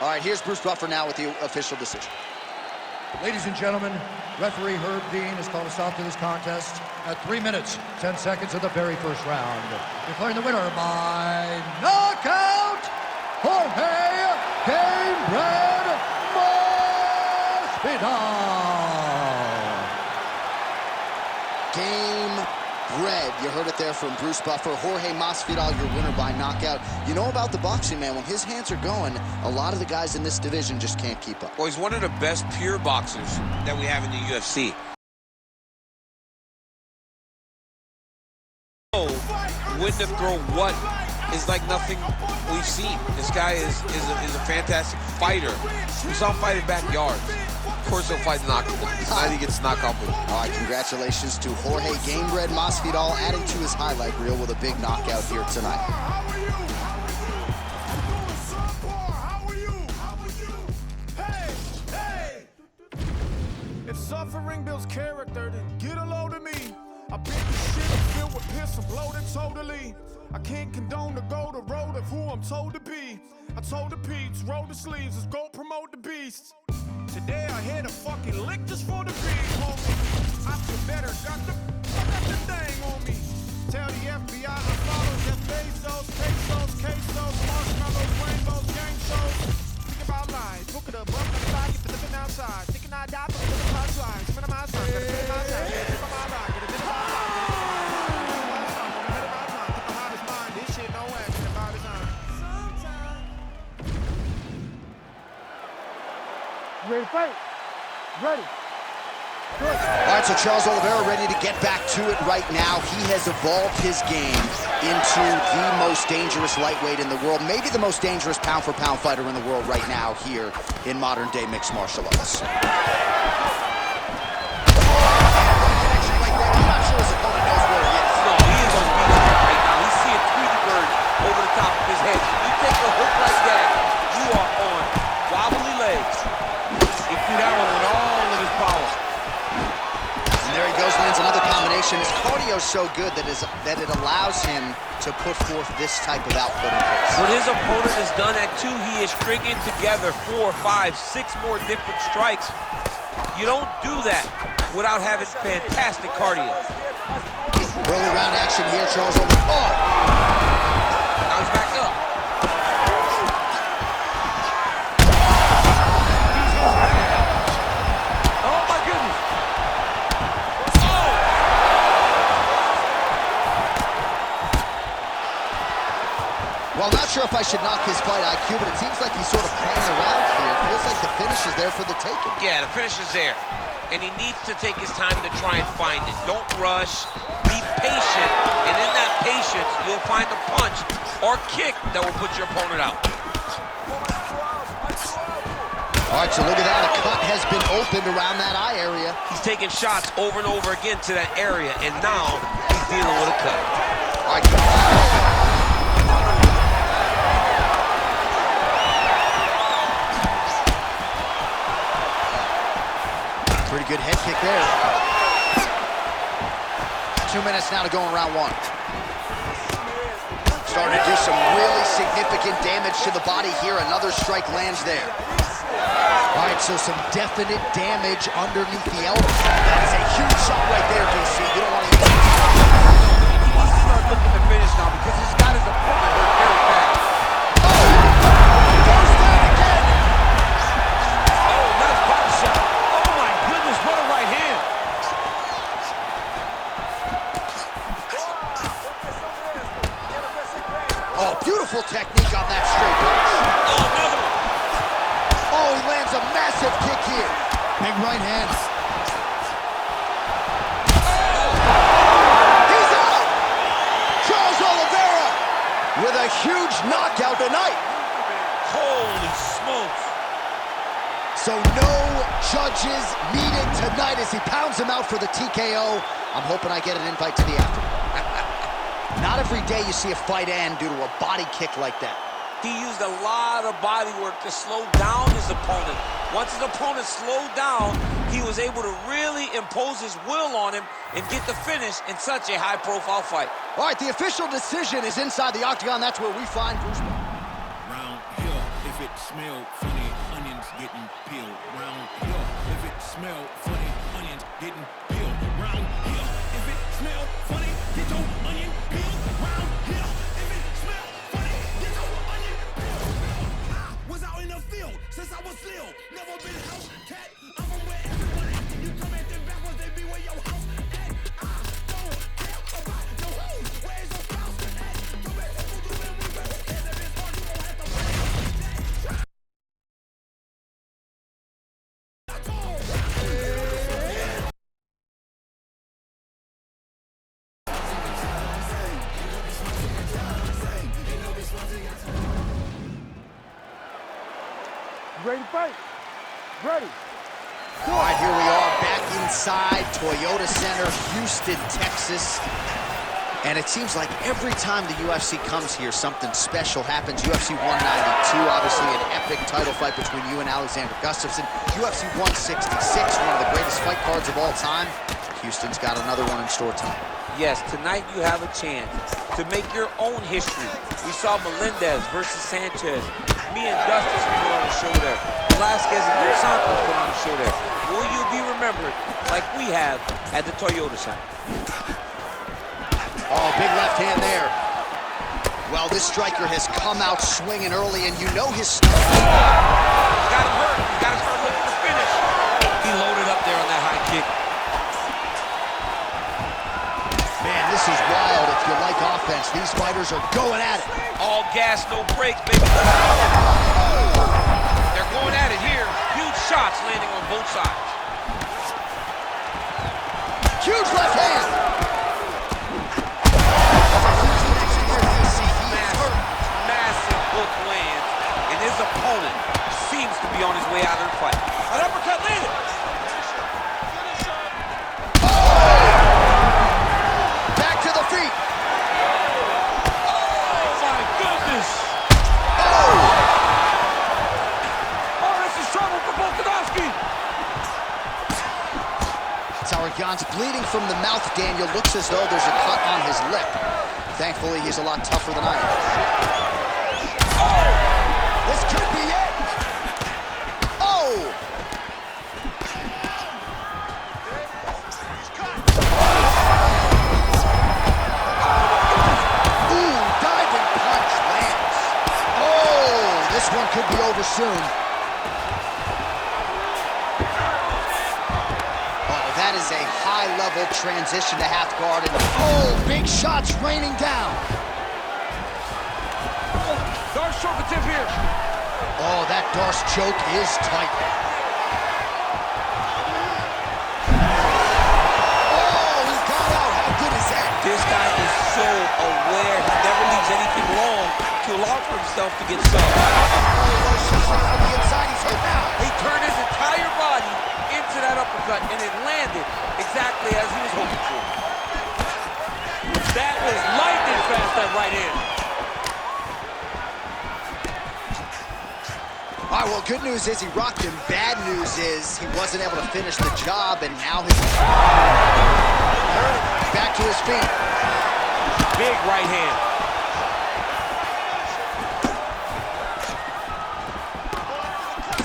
All right, here's Bruce Buffer now with the official decision. Ladies and gentlemen, referee Herb Dean has called a stop to this contest at 3 minutes, 10 seconds of the very first round. Declaring the winner by knockout, Jorge Gamebred Masvidal. Game Bread. You heard it there from Bruce Buffer. Jorge Masvidal, your winner by knockout. You know about the boxing, man. When his hands are going, a lot of the guys in this division just can't keep up. Well, he's one of the best pure boxers that we have in the UFC. When to throw what is like nothing we've seen. This guy is a fantastic fighter. We saw him fight in backyards. Of course he'll fight knockout. Tonight he gets knocked out. All right, congratulations to Jorge Gamebred Masvidal, adding to his highlight reel with a big knockout here tonight. If suffering builds character, then get a load of me. I pick the shit filled with piss and bloated totally. I can't condone to go the road of who I'm told to be. I told the Pete's, roll the sleeves, let's go promote the beast. Today I hit a fucking lick just for the beat, homie. I feel better, got the thing on me. Tell the FBI to follow Jeff Bezos, quesos, marshmallows, rainbows, gang shows. Think about life, book it up, up on the side, get the living outside. Thinking I die, but living my side. Spend my time, gotta spend my time, get a bit of my life, get a bit of my life. Ready to fight? Ready. All right, so Charles Oliveira ready to get back to it right now. He has evolved his game into the most dangerous lightweight in the world, maybe the most dangerous pound-for-pound fighter in the world right now here in modern-day mixed martial arts. I'm not sure his opponent knows where he is. No, he is unbeatable right now. He's seeing Tweety Bird over the top of his head. You take a hook like that, you are on wobbly legs. He threw that one with all of his power. And there he goes, lands another combination. His cardio's so good that it allows him to put forth this type of output in pace. What his opponent has done at 2, he is stringing together 4, 5, 6 more different strikes. You don't do that without having fantastic cardio. Early round action here, Charles Oliveira. Oh! Now he's back up. Oh my goodness! Well, I'm not sure if I should knock his fight IQ, but it seems like he's sort of playing around here. It feels like the finish is there for the taking. Yeah, the finish is there. And he needs to take his time to try and find it. Don't rush. Be patient. And in that patience, you'll find a punch or kick that will put your opponent out. All right, so look at that. A cut has been opened around that eye area. He's taking shots over and over again to that area, and now he's dealing with a cut. All right. Pretty good head kick there. 2 minutes now to go in round 1. Starting to do some really significant damage to the body here. Another strike lands there. All right, so some definite damage underneath the elbow. That is a huge shot right there, DC. You don't want to use it. He needs to start looking to finish now because he's got his opponent hurt very bad. Goes down again. Oh, nice body shot. Oh my goodness, what a right hand. Oh, beautiful technique on that straight punch. Oh, another one. Oh, he lands a massive kick here. Big right hand. He's out! Charles Oliveira with a huge knockout tonight. Holy smokes. So no judges needed tonight as he pounds him out for the TKO. I'm hoping I get an invite to the after. Not every day you see a fight end due to a body kick like that. He used a lot of body work to slow down his opponent. Once his opponent slowed down, he was able to really impose his will on him and get the finish in such a high-profile fight. All right, the official decision is inside the octagon. That's where we find Bruce. Round here. If If it smell funny, onions getting peeled round here. If it smell funny, onions getting peeled round here. If it smell funny, get your onion peeled round here. If it smell funny, get your onion peeled. I was out in the field since I was little. Never been house cat. I'm from where everyone at. You come at them backwards, they be where your house at. I don't care about no hoes. Where's your spouse at? Come back to the when we go. Who cares if it's hard, you gon' have to fight. Ready to fight? Ready. All right, here we are back inside Toyota Center, Houston, Texas. And it seems like every time the UFC comes here, something special happens. UFC 192, obviously an epic title fight between you and Alexander Gustafsson. UFC 166, one of the greatest fight cards of all time. Houston's got another one in store tonight. Yes, tonight you have a chance to make your own history. We saw Melendez versus Sanchez. Me and Gustafsson put on a show there. Velasquez and Dos Santos put on a show there. Will you be remembered like we have at the Toyota Center? Oh, big left hand there. Well, this striker has come out swinging early, and you know his stuff. Got him hurt. He's got to start looking to finish. He loaded up there on that high kick. Man, this is wild. If you like offense, these fighters are going at it. All gas, no brakes, baby. They're going at it here. Huge shots landing on both sides. Huge left hand. Massive hook lands, and his opponent seems to be on his way out of the fight. An uppercut landed. Back to the feet. Oh my goodness. Oh, this is trouble for Volkanovski. Saragan's bleeding from the mouth, Daniel. Looks as though there's a cut on his lip. Thankfully, he's a lot tougher than I am. Oh! This could be it! Oh! Ooh, diving punch lands. Oh, this one could be over soon. That is a high-level transition to half guard, and oh, big shots raining down. Darce choke attempt here. Oh, that Darce choke is tight. Oh, he got out. How good is that? This guy is so aware. He never leaves anything wrong to allow for himself to get subbed. Oh, shot from the inside. He's hit now. He turned his entire body into that uppercut, and it landed exactly as he was hoping for. That was lightning fast, that right hand. All right, well, good news is he rocked him. Bad news is he wasn't able to finish the job, and now his... Back to his feet. Big right hand.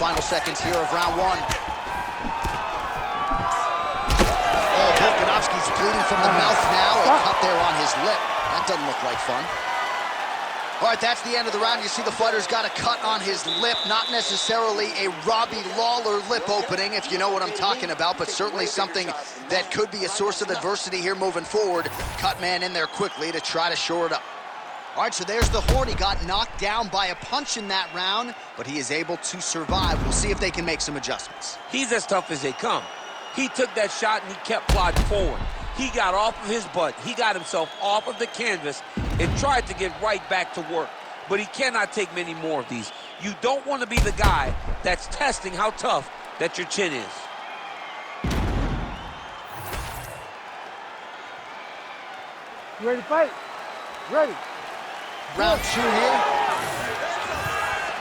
Final seconds here of round one. Volkanovski's bleeding from the mouth now. A cut there on his lip. That doesn't look like fun. All right, that's the end of the round. You see the fighter's got a cut on his lip. Not necessarily a Robbie Lawler lip opening, if you know what I'm talking about, but certainly something that could be a source of adversity here moving forward. Cut man in there quickly to try to shore it up. All right, so there's the Horn. He got knocked down by a punch in that round, but he is able to survive. We'll see if they can make some adjustments. He's as tough as they come. He took that shot and he kept plodding forward. He got off of his butt. He got himself off of the canvas and tried to get right back to work. But he cannot take many more of these. You don't want to be the guy that's testing how tough that your chin is. You ready to fight? Ready. Round two here.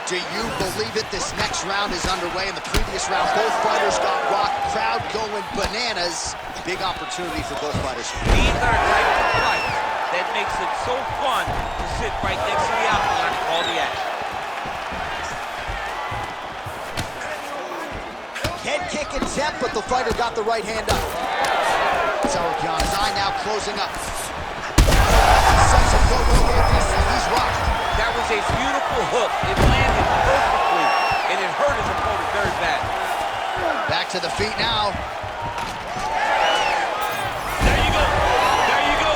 Do you believe it? This next round is underway. In the previous round, both fighters got rocked. Crowd going bananas. Big opportunity for both fighters. These are types of fights that makes it so fun to sit right next to the outline and call the action. kick attempt, but the fighter got the right hand up. Sarukyan's eye now closing up. Sets a foot with the DC. He's rocked. That was a beautiful hook. It landed perfectly, and it hurt his opponent very bad. Back to the feet now. There you go. There you go.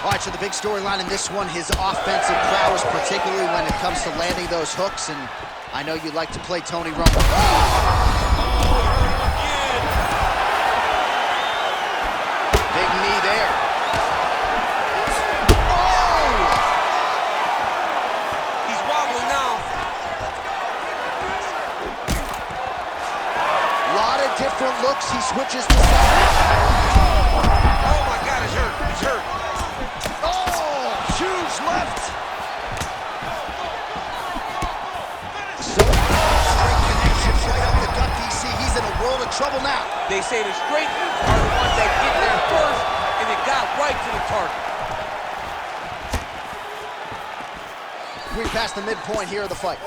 All right, so the big storyline in this one, his offensive prowess, particularly when it comes to landing those hooks, and I know you like to play Tony Romo. Big knee there. Oh! He's wobbling now. A lot of different looks. He switches to side. Oh my God, he's hurt. He's hurt. Oh, huge left. So straight connections right up the gut, DC. He's in a world of trouble now. They say the straight are the ones that get there first, and it got right to the target. We're past the midpoint here of the fight.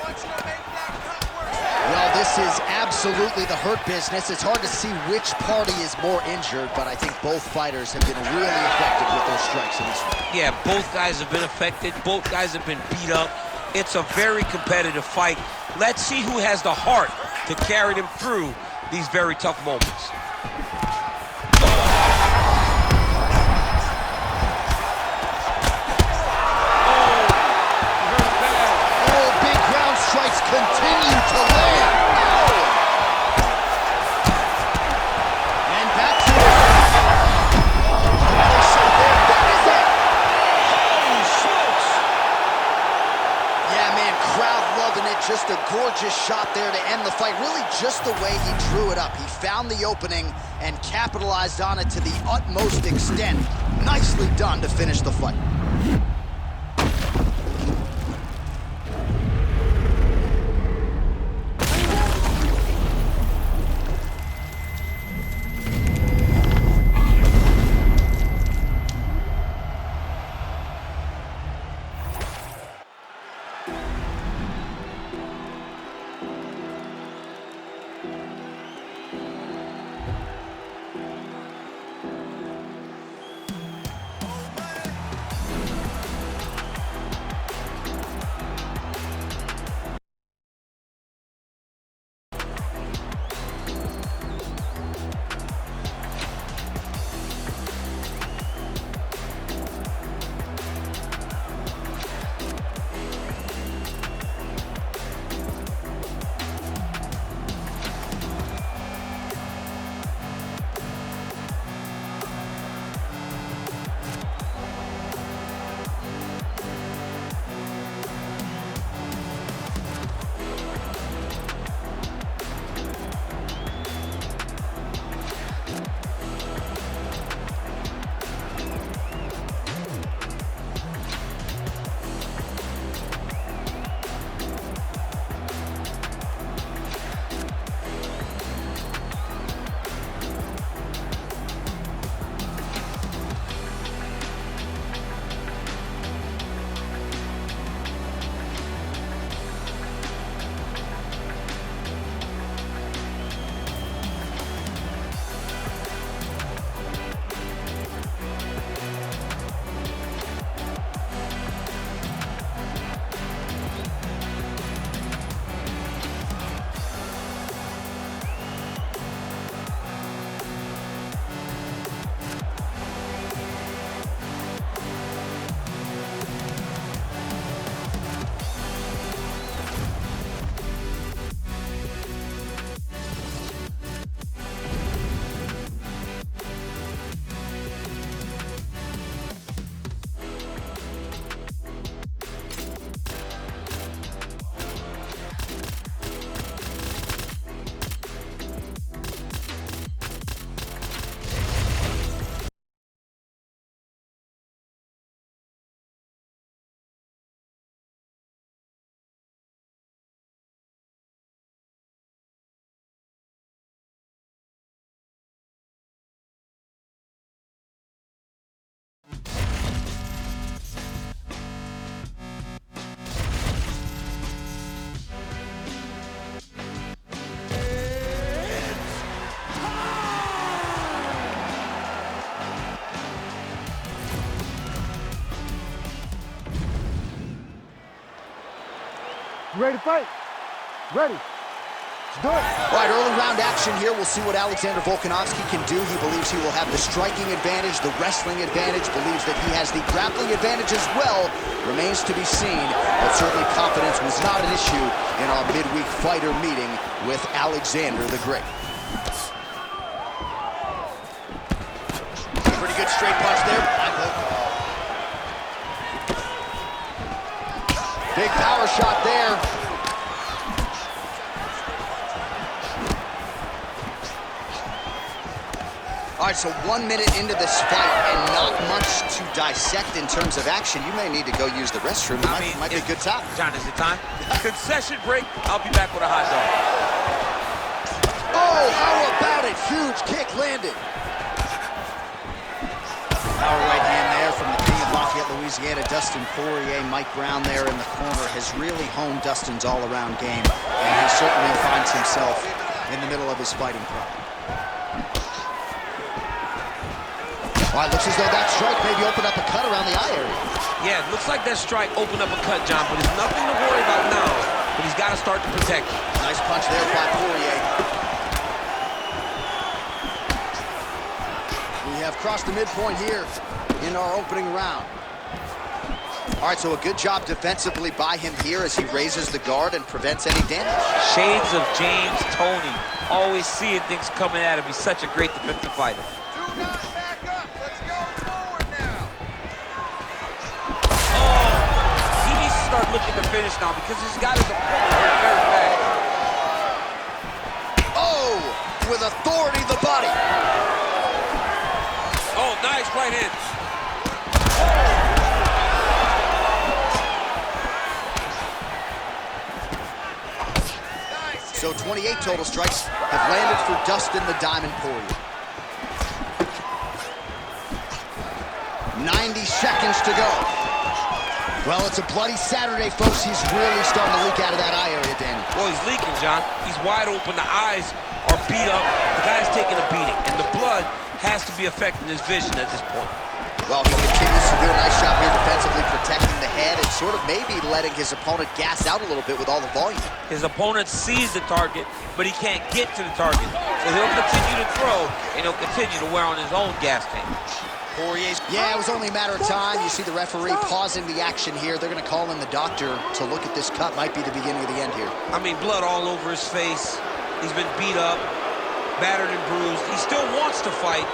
Well, this is absolutely the hurt business. It's hard to see which party is more injured, but I think both fighters have been really effective with their strikes in this fight. Yeah, both guys have been affected. Both guys have been beat up. It's a very competitive fight. Let's see who has the heart to carry them through these very tough moments. Oh, big ground strikes continue to land. And back to it. They say there, that is it. Holy smokes! Yeah, man, crowd loving it. Just a gorgeous shot there to end the fight. Really just the way he drew it up. He found the opening and capitalized on it to the utmost extent. Nicely done to finish the fight. You ready to fight? Ready. Let's do it. All right, early round action here. We'll see what Alexander Volkanovski can do. He believes he will have the striking advantage, the wrestling advantage, believes that he has the grappling advantage as well. Remains to be seen, but certainly confidence was not an issue in our midweek fighter meeting with Alexander the Great. Pretty good straight punch there. Big power shot there. All right, so 1 minute into this fight and not much to dissect in terms of action. You may need to go use the restroom. It might be a good time. John, is it time? Concession break. I'll be back with a hot dog. Oh, how about it? Huge kick landed. Power right hand there from the king of Lafayette, Louisiana, Dustin Poirier. Mike Brown there in the corner has really honed Dustin's all-around game, and he certainly finds himself in the middle of his fighting prime. All right, looks as though that strike maybe opened up a cut around the eye area. Yeah, it looks like that strike opened up a cut, John, but it's nothing to worry about now. But he's got to start to protect it. Nice punch there by Poirier. We have crossed the midpoint here in our opening round. All right, so a good job defensively by him here as he raises the guard and prevents any damage. Shades of James Toney. Always seeing things coming at him. He's such a great defensive fighter. Do not back up. Let's go forward now. Oh, he needs to start looking to finish now because he's got his opponent very bad. Oh, with authority, the body. Oh, nice right hand. So 28 total strikes have landed for Dustin the Diamond Poirier. 90 seconds to go. Well, it's a bloody Saturday, folks. He's really starting to leak out of that eye area, Danny. Well, he's leaking, John. He's wide open. The eyes are beat up. The guy's taking a beating, and the blood has to be affecting his vision at this point. Well, he continues to do a nice job here defensively, protecting the head and sort of maybe letting his opponent gas out a little bit with all the volume. His opponent sees the target, but he can't get to the target. So he'll continue to throw, and he'll continue to wear on his own gas tank. Poirier's, yeah, it was only a matter of time. You see the referee pausing the action here. They're going to call in the doctor to look at this cut. Might be the beginning of the end here. I mean, blood all over his face. He's been beat up, battered and bruised. He still wants to fight.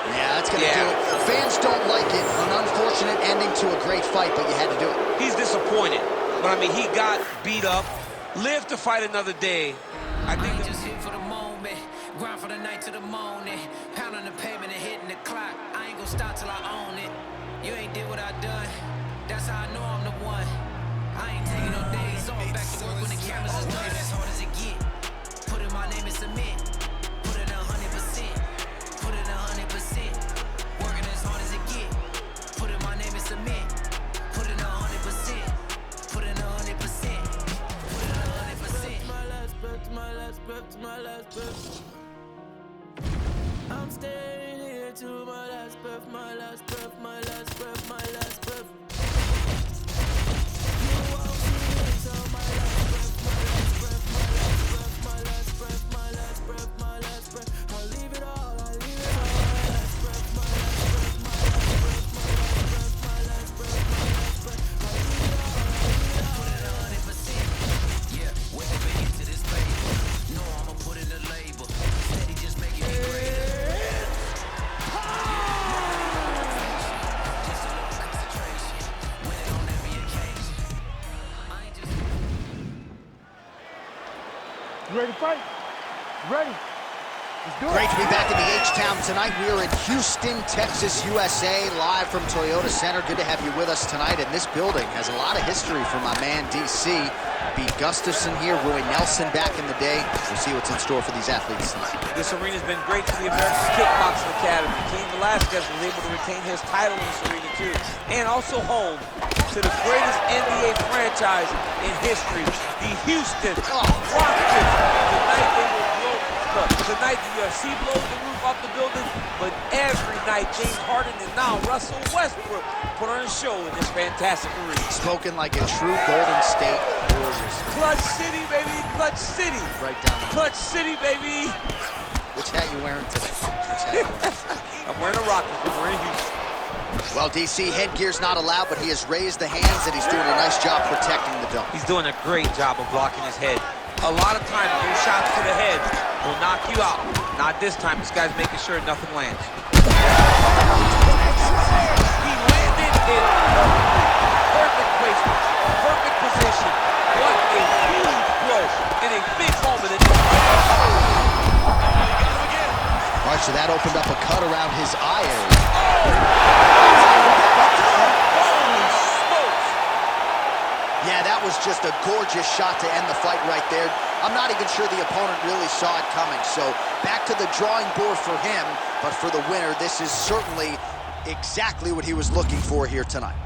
Yeah, that's going to do it. Fans don't like it. An unfortunate ending to a great fight, but you had to do it. He's disappointed. But, I mean, he got beat up, lived to fight another day. I think just here for the moment, grind for the night to the morning, pound on the pavement and hitting the clock. I ain't gonna stop till I own it. You ain't did what I done. That's how I know I'm the one. I ain't taking no days off. Back to work when the cameras is done. As hard as it get. Put in my name and submit. Put it 100%. Put it 100%. Working as hard as it get. Put in my name and submit. Put it 100%. Put it 100%. Put it 100%. My last breath, my last breath, my last breath. I'm staying here to my last breath, my last breath, my last breath, my last breath. You won't see me till my last breath, my last breath, my last breath, my last breath, my last breath, my last breath. I'll leave it all, I'll leave it all. My last breath, my last breath, my last breath, my last breath, my last breath, my last breath. I'll leave it all, I'll leave it all. Put it 100%. Yeah, wake up and get to this paper. No, I'ma put in the labor. Steady just making me greater. You ready to fight? Ready. Let's do it. Great to be back in the H-Town tonight. We are in Houston, Texas, USA, live from Toyota Center. Good to have you with us tonight. And this building has a lot of history for my man, DC. Pete Gustafson here, Roy Nelson back in the day. We'll see what's in store for these athletes tonight. this arena's been great for the American Kickboxing Academy. Cain Velasquez was able to retain his title in this arena too. And also home to the greatest NBA franchise in history, the Houston Rockets. Tonight they will blow Tonight, the UFC blows the roof off the building, but every night, James Harden and now Russell Westbrook put on a show in this fantastic arena. Spoken like a true Golden State Warriors. Clutch City, baby, Clutch City. Right down the Clutch City, baby. Which hat you wearing today? Which hat you wearing? I'm wearing a Rockets, but we're in Houston. Well, DC, headgear's not allowed, but he has raised the hands, and he's doing a nice job protecting the dome. He's doing a great job of blocking his head. A lot of times, those shots to the head will knock you out. Not this time. This guy's making sure nothing lands. He landed it perfectly. Perfect placement. Perfect position. What a huge blow in a big moment in this fight. All right, so that opened up a cut around his eye area. Holy smokes! Yeah, that was just a gorgeous shot to end the fight right there. I'm not even sure the opponent really saw it coming. So back to the drawing board for him, but for the winner, this is certainly exactly what he was looking for here tonight.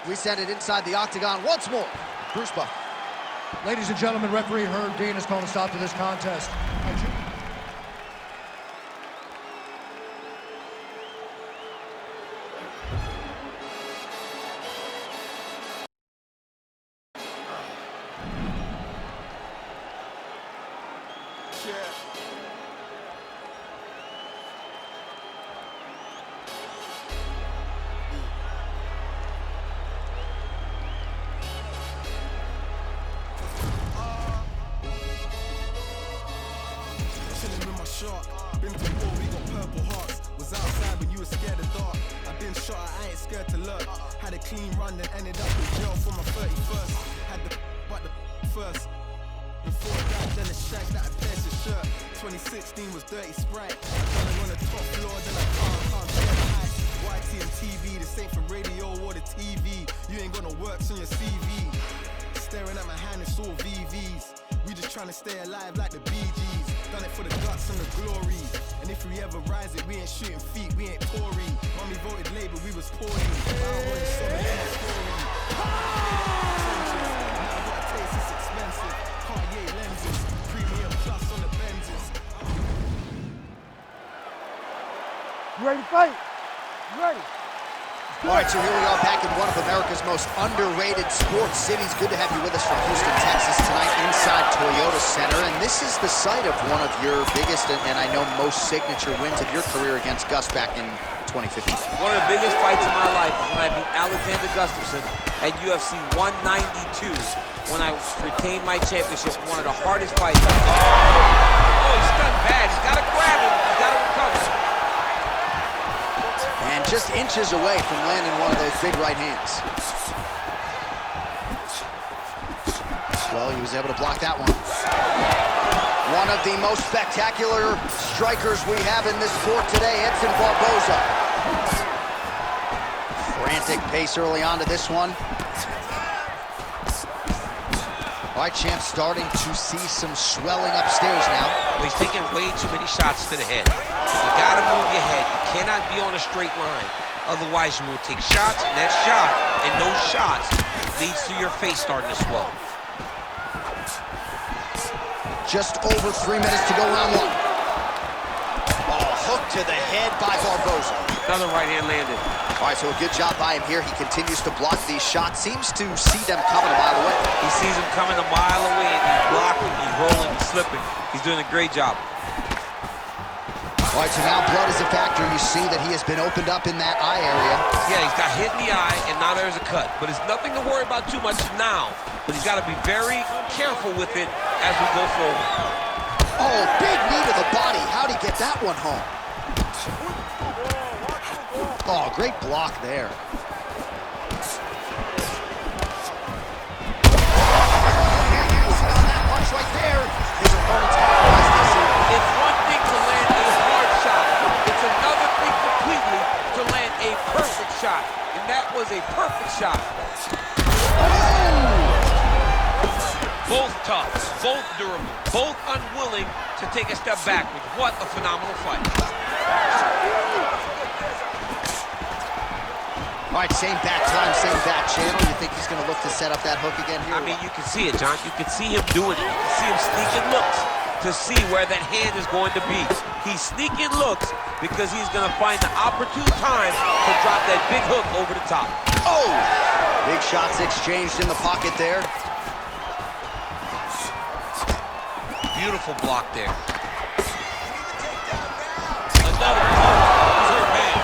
We send it inside the octagon once more. Bruce Buck. Ladies and gentlemen, referee Herb Dean has called a stop to this contest. Been to war, we got purple hearts. Was outside when you were scared of dark. I've been shot, I ain't scared to lurk. Had a clean run, then ended up in jail for my 31st. Had the but the first. Before that, then a shag that I pierced his shirt. 2016 was Dirty Sprite. I done it on the top floor, then I can't share the heights. YT and TV, this ain't for radio or the TV. You ain't got no works on your CV. Staring at my hand, it's all VVs. We just trying to stay alive like the Bee Gees. Done it for the guts and the glory. And if we ever rise it, we ain't shooting feet, we ain't Tory. Mommy voted Labour, we was poorly. I don't want to sum it in a story. Now I got a taste, it's expensive. Cartier lenses, premium plus on the Benzes. You ready to fight? You ready? All right, so here we are back in one of America's most underrated sports cities. Good to have you with us from Houston, Texas tonight inside Toyota Center. And this is the site of one of your biggest and I know most signature wins of your career against Gus back in 2015. One of the biggest fights of my life was when I beat Alexander Gustafsson at UFC 192 when I retained my championship. One of the hardest fights. Oh, he's stunned bad. He's got to grab him. He's got to recover. And just inches away from landing one of those big right hands. Well, he was able to block that one. One of the most spectacular strikers we have in this sport today, Edson Barboza. Frantic pace early on to this one. All right, champ starting to see some swelling upstairs now. Well, he's taking way too many shots to the head. You gotta move your head. You cannot be on a straight line. Otherwise, you will take shots, and that shot, and those shots leads to your face starting to swell. Just over 3 minutes to go round one. Oh, hook to the head by Barboza. Another right hand landed. All right, so a good job by him here. He continues to block these shots. Seems to see them coming a mile away. He sees them coming a mile away, and he's blocking, he's rolling, he's slipping. He's doing a great job. All right, so now blood is a factor. You see that he has been opened up in that eye area. Yeah, he's got hit in the eye, and now there's a cut. But it's nothing to worry about too much now. But he's got to be very careful with it as we go forward. Oh, big knee to the body. How'd he get that one home? Oh, great block there. Punch right there. His opponent's It's one thing to land a hard shot. It's another thing completely to land a perfect shot. In tough, both durable, both unwilling to take a step backwards. What a phenomenal fight. All right, same back time, same back channel. You think he's going to look to set up that hook again here? I mean, you can see it, John. You can see him doing it. You can see him sneaking looks to see where that hand is going to be. He's sneaking looks because he's going to find the opportune time to drop that big hook over the top. Oh! Big shots exchanged in the pocket there. Beautiful block there. Another. He's hurt bad.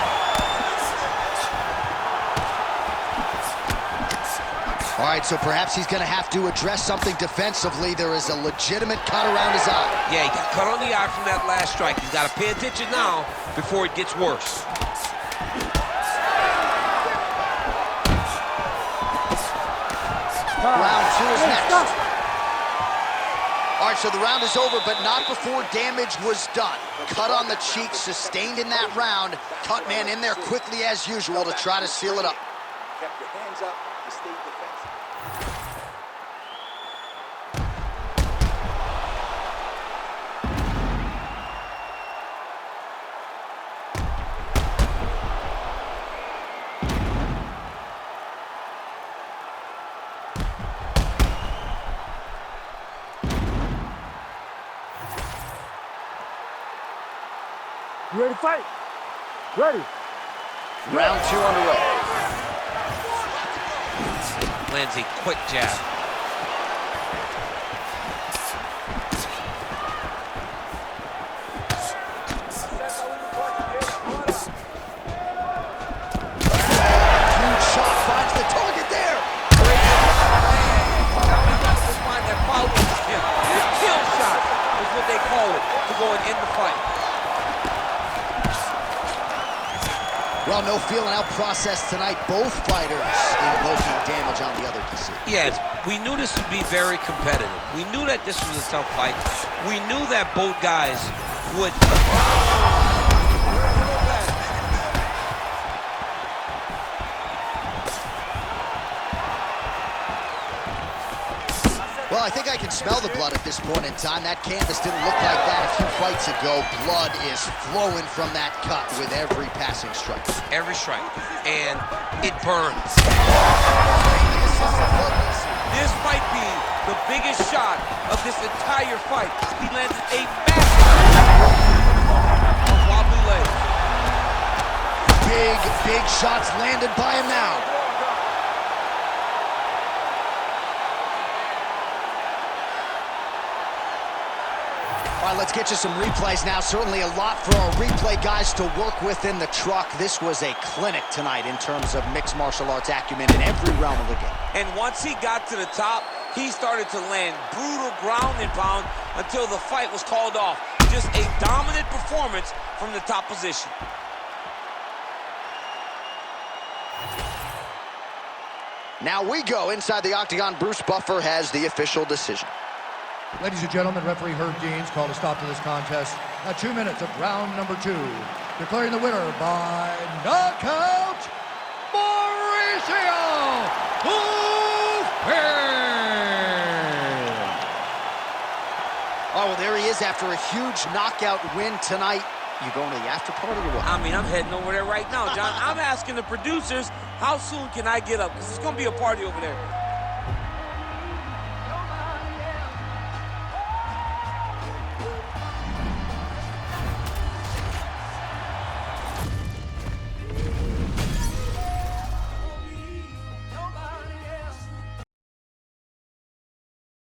All right, so perhaps he's going to have to address something defensively. There is a legitimate cut around his eye. Yeah, he got cut on the eye from that last strike. He's got to pay attention now before it gets worse. Round 2 is next. All right, so the round is over, but not before damage was done. Cut on the cheek, sustained in that round. Cut man in there quickly as usual to try to seal it up. Kept your hands up, you stayed defensive. You ready to fight? Ready. Round 2 underway. Lands a quick jab. Huge shot finds the target there. Now we got to find that follow-up attempt. The kill shot is what they call it to go and end the fight. Well, no feeling out process tonight. Both fighters invoking damage on the other DC. Yes, we knew this would be very competitive. We knew that this was a tough fight. We knew that both guys would... Well, I think I can smell the blood at this point in time. That canvas didn't look like that a few fights ago. Blood is flowing from that cut with every passing strike. Every strike. And it burns. This might be the biggest shot of this entire fight. He landed a massive wobbly leg. Big shots landed by him now. All right, let's get you some replays now. Certainly a lot for our replay guys to work with in the truck. This was a clinic tonight in terms of mixed martial arts acumen in every realm of the game. And once he got to the top, he started to land brutal ground and pound until the fight was called off. Just a dominant performance from the top position. Now we go inside the octagon. Bruce Buffer has the official decision. Ladies and gentlemen, referee Herb Deans called a stop to this contest at 2 minutes of round number 2. Declaring the winner by knockout, Mauricio Ufc! Oh, well, there he is after a huge knockout win tonight. You going to the after party or what? I mean, I'm heading over there right now, John. I'm asking the producers, how soon can I get up? Because it's going to be a party over there.